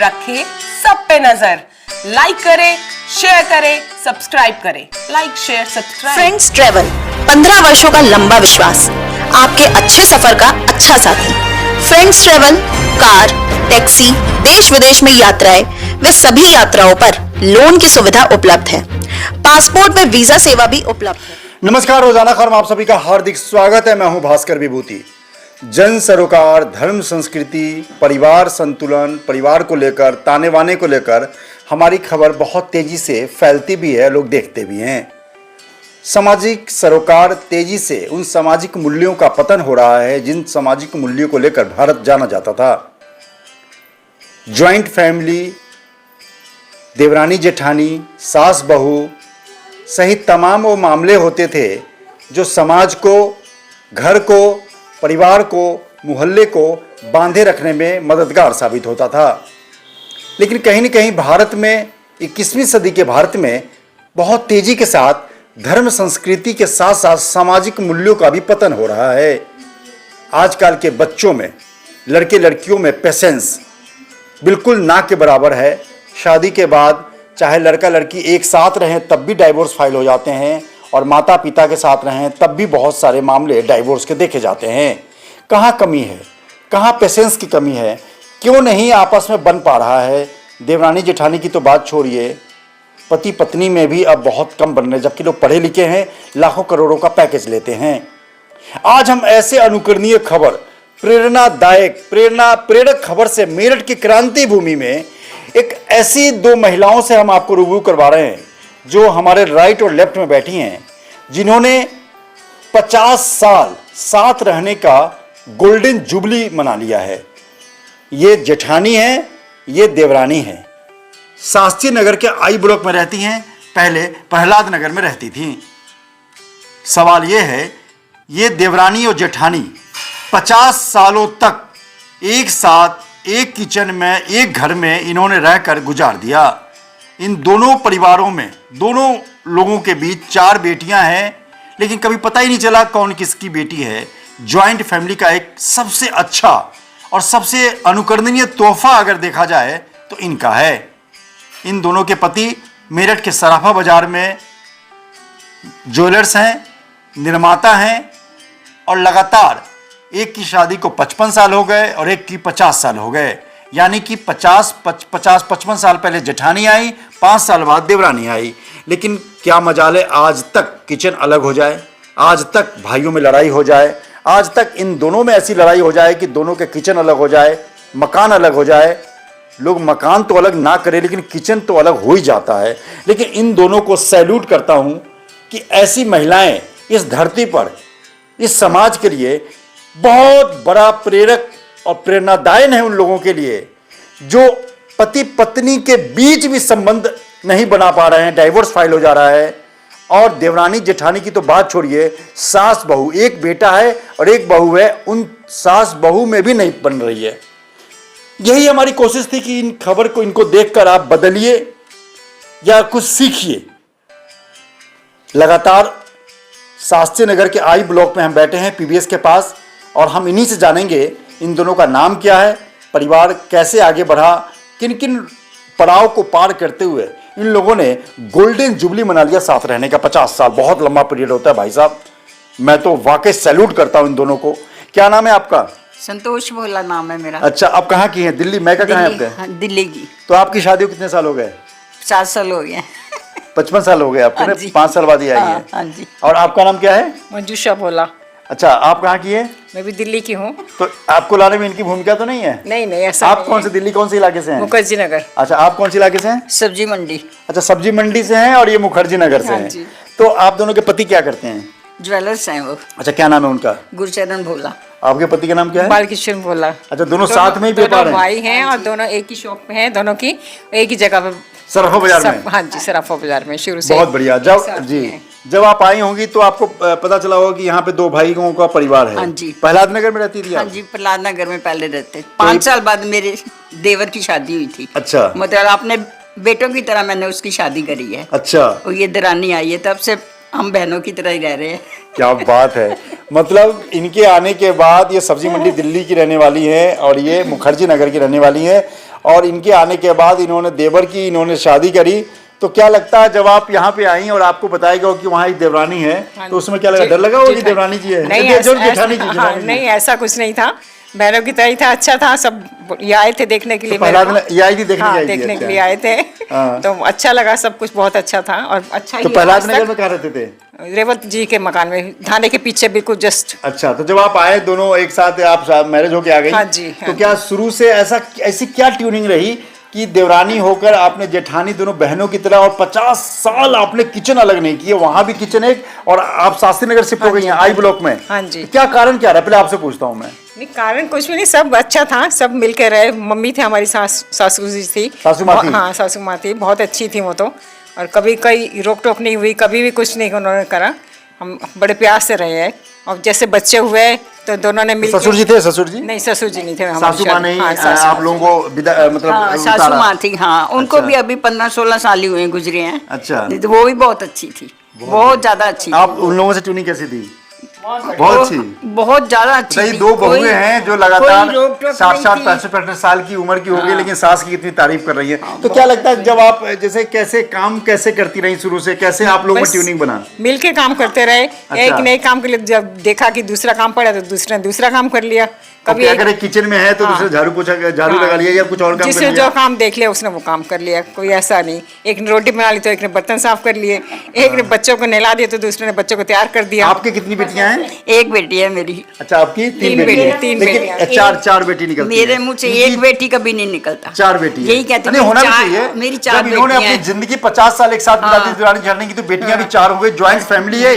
रखें सब पे नजर। लाइक करें, शेयर करें, सब्सक्राइब करें। Like, share, subscribe. Friends travel 15 वर्षों का लंबा विश्वास, आपके अच्छे सफर का अच्छा साथी। फ्रेंड्स ट्रेवल कार, टैक्सी, देश विदेश में यात्राएं वे सभी यात्राओं पर लोन की सुविधा उपलब्ध है। पासपोर्ट में वीजा सेवा भी उपलब्ध है। नमस्कार, रोजाना खबर में आप सभी का हार्दिक स्वागत है। मैं हूं भास्कर विभूति। जन सरोकार, धर्म, संस्कृति, परिवार संतुलन, परिवार को लेकर, ताने बाने को लेकर हमारी खबर बहुत तेजी से फैलती भी है, लोग देखते भी हैं। सामाजिक सरोकार तेजी से उन सामाजिक मूल्यों का पतन हो रहा है जिन सामाजिक मूल्यों को लेकर भारत जाना जाता था। ज्वाइंट फैमिली, देवरानी जेठानी, सास बहू सहित तमाम वो मामले होते थे जो समाज को, घर को, परिवार को, मोहल्ले को बांधे रखने में मददगार साबित होता था। लेकिन कहीं न कहीं भारत में, 21वीं सदी के भारत में बहुत तेजी के साथ धर्म संस्कृति के साथ साथ सामाजिक मूल्यों का भी पतन हो रहा है। आजकल के बच्चों में, लड़के लड़कियों में पेशेंस बिल्कुल ना के बराबर है। शादी के बाद चाहे लड़का लड़की एक साथ रहें तब भी डाइवोर्स फाइल हो जाते हैं, और माता पिता के साथ रहें तब भी बहुत सारे मामले डाइवोर्स के देखे जाते हैं। कहाँ कमी है, कहाँ पेशेंस की कमी है, क्यों नहीं आपस में बन पा रहा है। देवरानी जेठानी की तो बात छोड़िए, पति पत्नी में भी अब बहुत कम बन रहे, जबकि लोग पढ़े लिखे हैं, लाखों करोड़ों का पैकेज लेते हैं। आज हम ऐसे अनुकरणीय खबर, प्रेरणादायक, प्रेरक खबर से मेरठ की क्रांति भूमि में एक ऐसी दो महिलाओं से हम आपको रूबरू करवा रहे हैं जो हमारे राइट और लेफ्ट में बैठी हैं, जिन्होंने 50 साल साथ रहने का गोल्डन जुबली मना लिया है। ये जेठानी है, ये देवरानी है। शास्त्री नगर के आई ब्लॉक में रहती हैं, पहले प्रहलाद नगर में रहती थी। सवाल ये है, ये देवरानी और जेठानी 50 सालों तक एक साथ एक किचन में, एक घर में इन्होंने रहकर गुजार दिया। इन दोनों परिवारों में, दोनों लोगों के बीच 4 बेटियां हैं, लेकिन कभी पता ही नहीं चला कौन किसकी बेटी है। जॉइंट फैमिली का एक सबसे अच्छा और सबसे अनुकरणीय तोहफा अगर देखा जाए तो इनका है। इन दोनों के पति मेरठ के सराफा बाजार में ज्वेलर्स हैं, निर्माता हैं, और लगातार एक की शादी को 55 साल हो गए और एक की 50 साल हो गए। यानी कि 55 साल पहले जेठानी आई, 5 साल बाद देवरानी आई। लेकिन क्या मजाल है, आज तक किचन अलग हो जाए, आज तक भाइयों में लड़ाई हो जाए, आज तक इन दोनों में ऐसी लड़ाई हो जाए कि दोनों के किचन अलग हो जाए, मकान अलग हो जाए। लोग मकान तो अलग ना करें लेकिन किचन तो अलग हो ही जाता है। लेकिन इन दोनों को सैल्यूट करता हूं कि ऐसी महिलाएं इस धरती पर, इस समाज के लिए बहुत बड़ा प्रेरक और प्रेरणादायक है उन लोगों के लिए जो पति पत्नी के बीच भी संबंध नहीं बना पा रहे हैं, डाइवोर्स फाइल हो जा रहा है। और देवरानी जेठानी की तो बात छोड़िए, सास बहू, एक बेटा है और एक बहू है, उन सास बहू में भी नहीं बन रही है। यही हमारी कोशिश थी कि इन खबर को, इनको देखकर आप बदलिए या कुछ सीखिए। लगातार शास्त्री नगर के आई ब्लॉक में हम बैठे हैं, पीबीएस के पास, और हम इन्हीं से जानेंगे इन दोनों का नाम क्या है, परिवार कैसे आगे बढ़ा, किन किन पड़ाव को पार करते हुए इन लोगों ने गोल्डन जुबली मना लिया साथ रहने का। 50 साल बहुत लंबा पीरियड होता है भाई साहब। मैं तो वाकई सैल्यूट करता हूं इन दोनों को। क्या नाम है आपका? संतोष भोला नाम है मेरा। अच्छा, आप कहाँ की हैं? दिल्ली। मैं कहाँ है आपके? हाँ, दिल्ली की। तो आपकी शादी को कितने साल हो गए? 50 साल हो गए। 55 साल हो गए आपको? हाँ, 5 साल बाद ही आई है। हाँ जी। और आपका नाम क्या है? मंजूषा भोला। अच्छा, आप कहाँ की है? मैं भी दिल्ली की हूँ। तो आपको लाने में इनकी भूमिका तो नहीं है? नहीं ऐसा आप कौन से, दिल्ली कौन से इलाके से हैं? मुखर्जी नगर। अच्छा, आप कौन से इलाके से हैं? सब्जी मंडी। अच्छा, सब्जी मंडी से हैं और ये मुखर्जी नगर से हैं। जी। तो आप दोनों के पति क्या करते हैं? ज्वेलर्स हैं वो। अच्छा, क्या नाम है उनका? गुरचरण भोला। आपके पति का नाम क्या है? बालकिशन भोला। अच्छा, दोनों साथ में ही व्यापार है? भाई हैं और दोनों एक ही शॉप में हैं, दोनों की एक ही जगह पे, सराफा बाजार में। हाँ जी, सराफा बाजार में शुरू से। बहुत बढ़िया। जब आप आई होंगी तो आपको पता चला होगा कि यहाँ पे 2 भाइयों का परिवार है। हाँ जी। प्रहलाद नगर में रहती थी आप? हाँ जी, प्रहलाद नगर में पहले रहते। 5 साल बाद मेरे देवर की शादी हुई थी। अच्छा। मतलब अपने बेटों की तरह मैंने उसकी शादी करी है। अच्छा। और ये दरानी आई है, तब से हम बहनों की तरह ही रह रहे हैं। क्या बात है। मतलब इनके आने के बाद ये सब्जी मंडी दिल्ली की रहने वाली है और ये मुखर्जी नगर की रहने वाली है और इनके आने के बाद इन्होंने देवर की इन्होंने शादी करी। तो क्या लगता है जब आप यहाँ पे आई और आपको बताया गया कि वहाँ एक देवरानी है, तो उसमें क्या लगा, डर लगा होगा कि देवरानी जी है? नहीं, नहीं ऐसा कुछ नहीं था, बहनों की तरह ही था, अच्छा था। सब ये आए थे देखने के लिए, पहला दिन ये आई थी देखने के लिए आए थे। तो अच्छा लगा, सब कुछ बहुत अच्छा था और अच्छा तो पहला दिन घर में कहाँ रहते थे? रेवत जी के मकान में, थाने के पीछे बिल्कुल जस्ट। अच्छा, तो जब आप आए दोनों एक साथ, आप मैरिज होके आ गई? हाँ जी। तो क्या शुरू से ऐसी क्या ट्यूनिंग रही कि देवरानी होकर आपने जेठानी दोनों बहनों की तरह, और 50 साल आपने किचन अलग नहीं किए, वहां भी किचन एक, और आप शास्त्री नगर शिफ्ट हो गई हैं आई ब्लॉक में? हाँ जी। तो क्या कारण क्या रहा, पहले आपसे पूछता हूँ मैं। नहीं, कारण कुछ भी नहीं, सब अच्छा था, सब मिलकर रहे। मम्मी थे हमारी, सासू जी थी, सासू माँ थी? हाँ सासू माँ थी, बहुत अच्छी थी वो तो। और कभी कोई रोक टोक नहीं हुई, कभी भी कुछ नहीं उन्होंने करा, हम बड़े प्यार से रहे हैं। और जैसे बच्चे हुए तो दोनों ने मिलकर। ससुर जी थे? ससुर जी नहीं, ससुर जी नहीं थे, सासू माँ नहीं? आप लोगों को मतलब हाँ, सासू माँ थी, हाँ। उनको भी अभी 15-16 साल ही हुए गुजरे हैं। अच्छा। तो वो भी बहुत अच्छी थी, बहुत ज्यादा अच्छी। आप उन लोगों से ट्यूनिंग कैसी थी? बहुत अच्छी, बहुत ज्यादा अच्छी थी। दो बहुएं हैं जो लगातार कोई रोक टोक 60-60, नहीं थी। 65 साल की उम्र की हो गई, लेकिन सास की कितनी तारीफ कर रही है। तो क्या लगता है जब आप जैसे कैसे काम कैसे करती रही शुरू से, कैसे आप लोगों में ट्यूनिंग बना? मिल के काम करते रहे। एक नए काम के लिए जब देखा कि दूसरा काम पड़ा तो दूसरे ने दूसरा काम कर लिया। कभी अगर एक किचन में है तो दूसरे झाड़ू लगा लिया या कुछ और काम कर जिसने लिया। जो काम देख लिया उसने वो काम कर लिया, कोई ऐसा नहीं। एक ने रोटी बना ली तो एक ने बर्तन साफ कर लिए, एक ने बच्चों को नहला दिया तो दूसरे ने बच्चों को तैयार कर दिया। आपकी कितनी बेटियां हैं? एक बेटी है मेरी। अच्छा, आपकी तीन बेटियां? तीन लेकिन बेटियां। चार बेटी निकलती मेरे हैं। मुंह से एक बेटी कभी नहीं निकलता। 4 बेटी यही कहती नहीं, होना भी चार- चाहिए। मेरी 4 जब इन्होंने बेटियां अपनी हैं। जिंदगी 50 साल एक साथ बिता दी दौरान झरने की, तो बेटियां भी 4 हो गई। ज्वाइंट फैमिली है,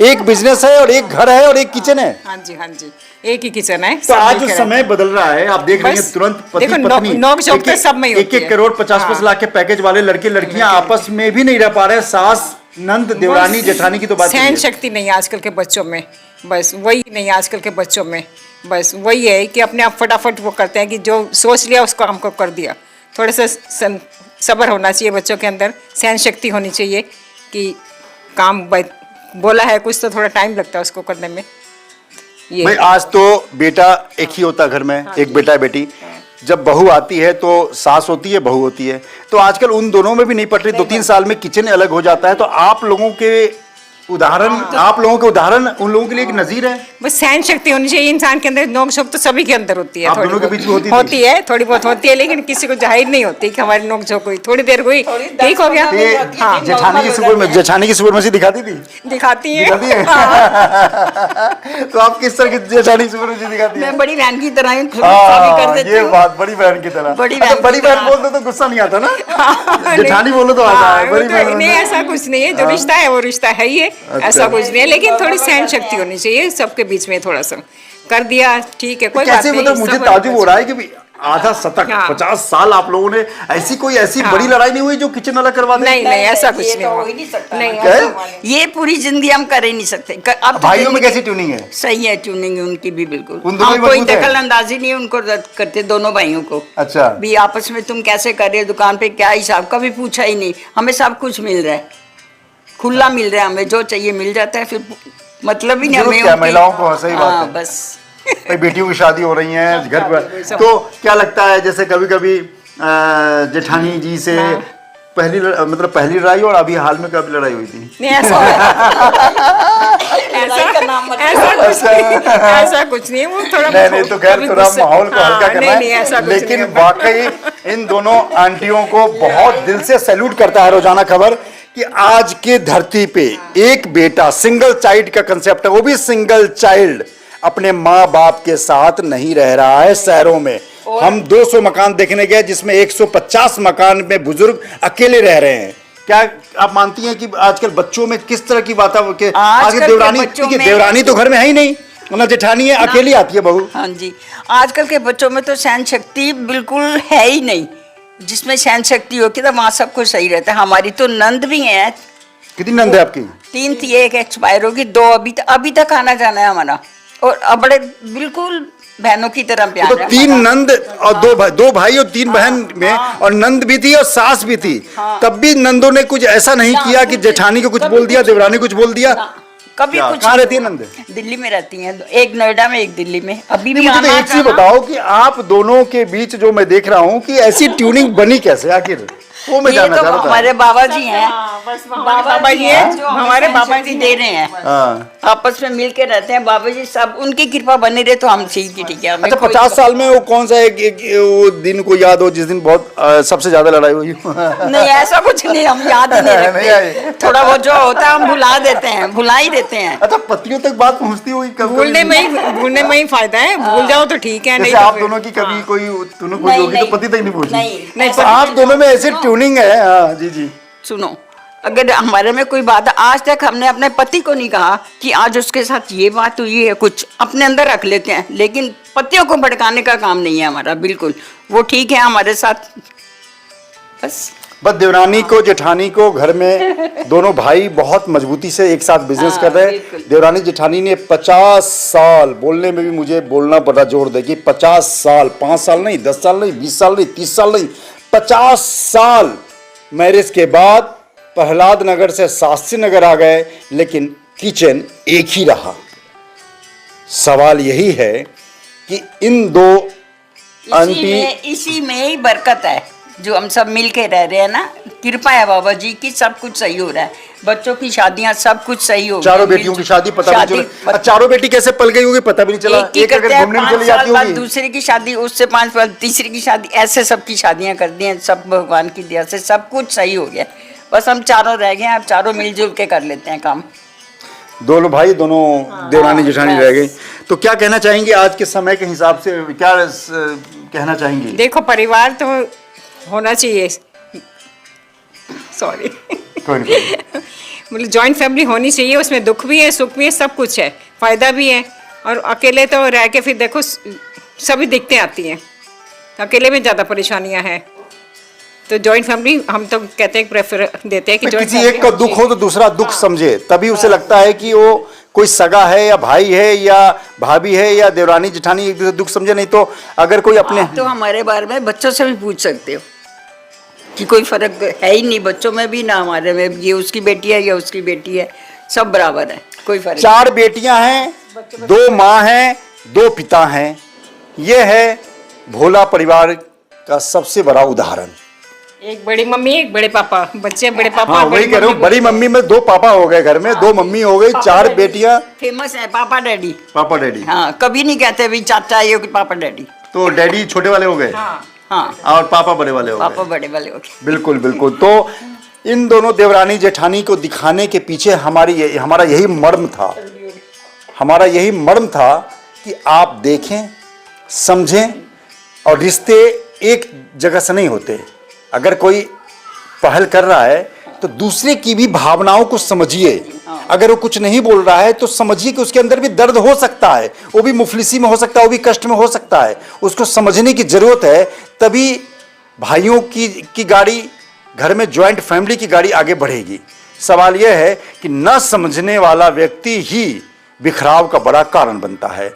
एक बिजनेस है और एक घर है और एक किचन है। हाँ जी, हाँ जी, एक ही किचन है। तो सब आज जो मिलके समय बदल रहा है, आप देख रही हैं बस तुरंत पति देखो, पत्नी नोक झोंक तो सब में ही होती 1 है। करोड़ 50 लाख के पैकेज वाले लड़के लड़कियां आपस में भी नहीं रह पा रहे। सास नंद देवरानी जेठानी की तो बात सहन शक्ति नहीं है आजकल के बच्चों में, बस वही नहीं है आजकल के बच्चों में। बस वही है कि अपने आप फटाफट वो करते हैं कि जो सोच लिया उसको हमको कर दिया। थोड़ा सा सब्र होना चाहिए बच्चों के अंदर, सहन शक्ति होनी चाहिए कि काम बोला है कुछ तो थोड़ा टाइम लगता है उसको करने में। ये भाई आज तो बेटा एक ही होता घर में, एक बेटा बेटी। जब बहू आती है तो सास होती है, बहू होती है। तो आजकल उन दोनों में भी नहीं पट रही। 2-3 साल में किचन अलग हो जाता है। तो आप लोगों के उदाहरण उन लोगों के लिए एक नजीर है। बस सहन शक्ति होनी चाहिए इंसान के अंदर। नोक झोंक तो सभी के अंदर होती है, आप थोड़ी दोनों के बहुत बीच में होती है, थोड़ी बहुत होती है, लेकिन किसी को जाहिर नहीं होती कि हमारी नोक झोंक हुई, थोड़ी देर हुई, ठीक हो गया। ये हाँ, जेठानी की सुपरमेसी दिखाती थी? दिखाती है। दिखाती है? तो आप किस तरह की जेठानी सुपरमेसी दिखाती है? मैं बड़ी बहन की तरह हूँ, गुस्सा भी कर देती ये हूँ। बात बड़ी बहन की तरह। बड़ी अच्छा, बहन बड़ी की बहन तरह। बोल दो तो गुस्सा नहीं आता ना? हाँ, जेठानी बोलो तो आता है, बड़ी बहन नहीं, ऐसा कुछ नहीं है। जो रिश्ता है वो रिश्ता है ही है, ऐसा कुछ नहीं है। लेकिन थोड़ी सहन शक्ति होनी चाहिए सबके बीच में। थोड़ा सा कर दिया, ठीक है, कोई बात कैसे, नहीं। मतलब मुझे सब ताजुब हो रहा है कि आधा शतक हाँ। 50 साल आप लोगों ने ऐसी बड़ी लड़ाई नहीं हुई जो किचन अलग करवा दे? नहीं, ऐसा कुछ ये नहीं तो हुआ। हो ही नहीं सकता। नहीं, क्या है? ऐसा हुआ नहीं। ये पूरी जिंदगी हम कर ही नहीं सकते। अब तो भाइयों में जिंदगी- कैसी ट्यूनिंग है? सही है ट्यूनिंग उनकी भी, बिल्कुल। उन दोनों हम की कोई मजबूत है? दखल अंदाजी नहीं उनको करते, दोनों भाइयों को। अच्छा। भी आपस में तुम कैसे कर रहे हो, दुकान पे क्या हिसाब, कभी पूछा ही नहीं। हमें सब कुछ मिल रहा है, खुला मिल रहा है, हमें जो चाहिए मिल जाता है। फिर मतलब ही नहीं जरूरत हमें क्या, उनकी- महिलाओं को, सही बात हाँ, है। बस भाई बेटियों की शादी हो रही है घर पर, सब। तो क्या लगता है जैसे कभी कभी जेठानी जी से पहली लड़ाई और अभी हाल में कभी लड़ाई हुई थी? नहीं, ऐसा कुछ नहीं है। वो थोड़ा नहीं तो खैर थोड़ा माहौल को हल्का करना नहीं, ऐसा है। कुछ लेकिन नहीं है। वाकई इन दोनों आंटियों को बहुत दिल से सैल्यूट करता है रोजाना खबर कि आज के धरती पे एक बेटा, सिंगल चाइल्ड का कंसेप्ट है, वो भी सिंगल चाइल्ड अपने माँ बाप के साथ नहीं रह रहा है शहरों में। हम 200 मकान देखने गए जिसमें 150 मकान में बुजुर्ग अकेले रह रहे हैं। क्या आप मानती हैं कि आजकल बच्चों में किस तरह की वातावरण के आगे देवरानी तो घर में है ही नहीं, मतलब जेठानी है, अकेली आती है बहू। हाँ जी, आजकल के बच्चों में तो सहन शक्ति बिल्कुल है ही नहीं। जिसमें सहन शक्ति होती है तो वहाँ सब कुछ सही रहता है। हमारी तो नंद भी है। कितनी नंद है आपकी? 3 थी, एक एक्सपायर होगी, 2 अभी तक आना जाना है हमारा। और अब बड़े बिल्कुल बहनों की तरह प्यार तो है 3 हमारा। नंद और 2 भाई और 3 बहन में, और नंद भी थी और सास भी थी। तब भी नंदों ने कुछ ऐसा नहीं किया कि जेठानी को कुछ बोल दिया, देवरानी कुछ बोल दिया? कभी क्या? कुछ कहाँ नहीं रहती है हुआ। नंद? दिल्ली में रहती हैं, एक नोएडा में एक दिल्ली में। अभी भी मुझे तो आना एक चीज जाना- बताओ कि आप दोनों के बीच जो मैं देख रहा हूँ कि ऐसी ट्यूनिंग बनी कैसे आखिर, वो मैं ये जानना तो चाह रहा था। हमारे बाबा जी हैं, बस बाबा जी हैं, जो हमारे हमें बाबा शक्ति जी दे रहे हैं, हाँ। आपस में मिल के रहते हैं बाबा जी सब, उनकी कृपा बनी रहे तो हम ठीक ही ठीक है। हमें अच्छा, कोई- 50 साल में वो कौन सा एक वो दिन को याद हो जिस दिन बहुत सबसे ज्यादा लड़ाई हुई? नहीं ऐसा कुछ नहीं, हम याद ही नहीं नहीं आई। रखते। थोड़ा बहुत जो होता है हम भुला देते हैं, भुला ही देते हैं। अच्छा, पतियों तक बात पहुंचती हुई कभी? भूलने में ही फायदा है, भूल जाओ तो ठीक है, नहीं जैसे तो आप फिर- दोनों की कभी कोई दोनों कोई नहीं, होगी तो नहीं। पति तक नहीं पहुंची? नहीं, तो आप दोनों में ऐसी ट्यूनिंग है। हाँ जी जी। सुनो, अगर हमारे में कोई बात, आज तक हमने अपने पति को नहीं कहा कि आज उसके साथ ये बात हुई है, कुछ अपने अंदर रख लेते हैं, लेकिन पतियों को भड़काने का काम नहीं है हमारा, बिल्कुल। वो ठीक है हमारे साथ, बस। बस देवरानी को जेठानी को घर में दोनों भाई बहुत मजबूती से एक साथ बिजनेस हाँ, कर रहे हैं। बिल्कुल। देवरानी जेठानी ने 50 साल, बोलने में भी मुझे बोलना पड़ा जोर दे कि 50 साल, 5 साल नहीं, 10 साल नहीं, 20 साल नहीं, 30 साल नहीं, 50 साल मैरिज के बाद प्रहलाद नगर से शास्त्री नगर आ गए, लेकिन किचन एक ही रहा। सवाल यही है कि इन दो आंटी, इसी में ही बरकत है, जो हम सब मिल के रह रहे हैं ना, कृपा है बाबा जी की, सब कुछ सही हो रहा है। बच्चों की शादियां सब कुछ सही हो चारों गई। बेटियों की शादी पता भी नहीं चला। शादी- चारों बेटी कैसे पल गई होगी पता भी नहीं चला। एक की एक करते अगर हैं, घूमने में 5 चली साल जाती बाद होगी। दूसरे की शादी, उससे 5 साल तीसरी की शादी, ऐसे सबकी शादियां कर दी हैं, सब भगवान की दया से सब कुछ सही हो गया। बस हम चारों रह गए हैं, अब चारों मिलजुल के कर लेते हैं काम। दोनों भाई, दोनों देवरानी जेठानी रह गई। तो क्या कहना चाहेंगे आज के समय के हिसाब से, क्या कहना चाहेंगी? देखो, परिवार तो होना चाहिए, सॉरी, कोई नहीं। मतलब जॉइंट फैमिली होनी चाहिए, उसमें दुख भी है, सुख भी है, सब कुछ है, फायदा भी है। और अकेले तो रह के फिर देखो सभी दिक्कतें आती हैं, तो अकेले में ज़्यादा परेशानियां हैं। तो जॉइंट फैमिली हम तो कहते हैं, प्रेफर देते हैं कि जॉइंट किसी एक का दुख हो तो दूसरा दुख समझे, तभी उसे लगता है कि वो कोई सगा है या भाई है या भाभी है या देवरानी जेठानी, एक दूसरे दुख समझे। नहीं तो अगर कोई अपने तो हमारे बारे में बच्चों से भी पूछ सकते हो कि कोई फर्क है ही नहीं बच्चों में भी ना हमारे में, ये उसकी बेटी है या उसकी बेटी है, सब बराबर है, कोई फर्क 4 बेटियां हैं, 2 माँ हैं, 2 पिता हैं। ये है भोला परिवार का सबसे बड़ा उदाहरण। एक बड़ी मम्मी, एक बड़े पापा, बच्चे बड़े पापा। हाँ, वही कह रहा हूँ, बड़ी मम्मी में 2 पापा हो गए घर में, 2 मम्मी हो गई, 4 बेटियां, फेमस है पापा डैडी। पापा डैडी। हाँ, कभी नहीं कहते भी चाचा ये कि पापा डैडी। तो डैडी छोटे वाले हो गए हाँ, और पापा बड़े वाले हो पापा गए। बड़े वाले हो गए। बिल्कुल बिल्कुल। तो इन दोनों देवरानी जेठानी को दिखाने के पीछे हमारा यही मर्म था, हमारा यही मर्म था कि आप देखें, समझें, और रिश्ते एक जगह से नहीं होते। अगर कोई पहल कर रहा है तो दूसरे की भी भावनाओं को समझिए। अगर वो कुछ नहीं बोल रहा है तो समझिए कि उसके अंदर भी दर्द हो सकता है, वो भी मुफलिसी में हो सकता है, वो भी कष्ट में हो सकता है, उसको समझने की जरूरत है। तभी भाइयों की गाड़ी, घर में ज्वाइंट फैमिली की गाड़ी आगे बढ़ेगी। सवाल यह है कि न समझने वाला व्यक्ति ही बिखराव का बड़ा कारण बनता है।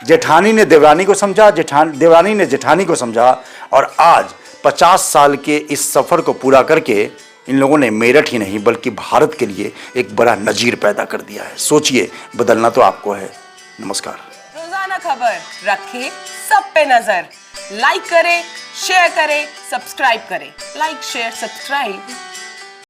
जेठानी ने देवरानी को समझा, देवरानी ने जेठानी को समझा, और आज 50 साल के इस सफर को पूरा करके इन लोगों ने मेरठ ही नहीं बल्कि भारत के लिए एक बड़ा नजीर पैदा कर दिया है। सोचिए, बदलना तो आपको है। नमस्कार। रोजाना खबर रखे सब पे नजर, लाइक करें, शेयर करें, सब्सक्राइब करें। Like share subscribe.